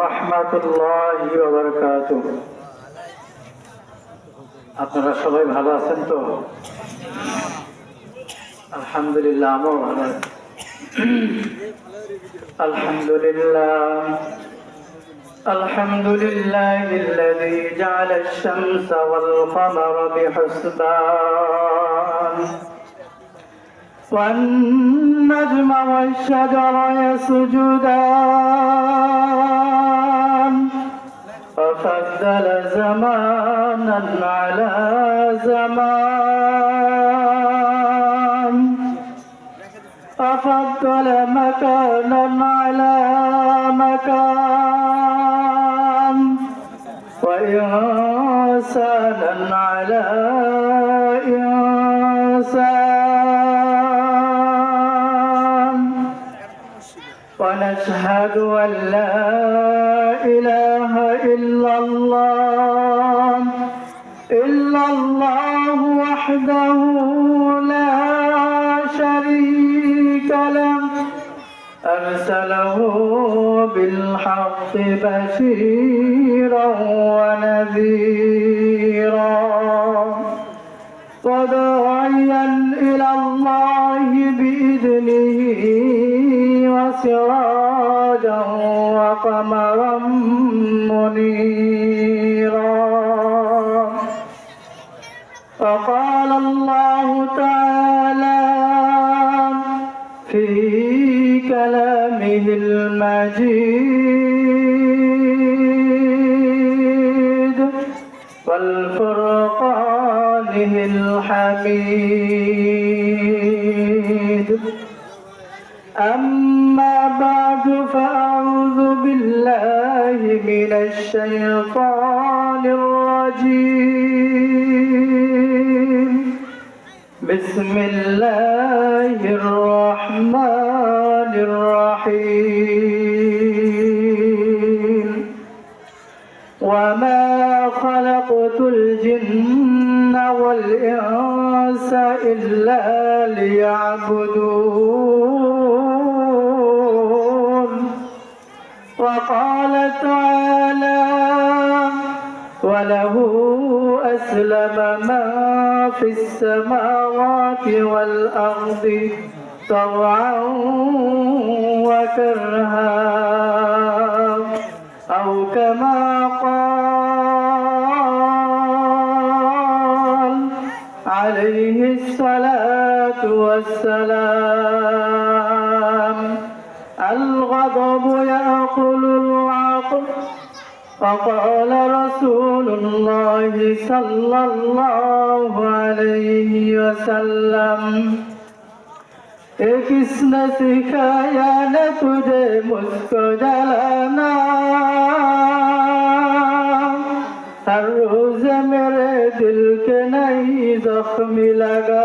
রাহমাতুল্লাহি ওয়া বারাকাতুহু। আপনারা সবাই ভালো আছেন তো? আলহামদুলিল্লাহ, আমরাও ভালো আছি। আলহামদুলিল্লাহ আলহামদুলিল্লাহিল্লাযী জা'আলাশ শামসা ওয়াল কামারা বিহুসবান ওয়ান নাজমা ওয়াশ শাজারা ইয়াসজুদান وفضل زمانا على زمان وفضل مكانا على مكان وإنسانا على إنسان ونشهد أن لا إله إلا الله وحده لا شريك له أرسله بالحق بشيرا ونذيرا وداعيا إلى الله بإذنه وسراجا وقمرا منيرا. وقال الله تعالى في كلامه المجيد والفرقانه الحميد. أما بعد فأعوذ بالله من الشيطان الرجيم. بسم الله الرحمن الرحيم. وما خلقت الجن والإنس إلا ليعبدون. وقال تعالى وله أسلم من في السماوات والأرض طوعا وكرها أو كما قال عليه الصلاة والسلام. الغضب يأكل العقل. وقال رسول الله صلى الله عليه वसल्लम किसने सिखाया न तुझे मुझको जलाना, हर रोज मेरे दिल के नई जख्म लगा।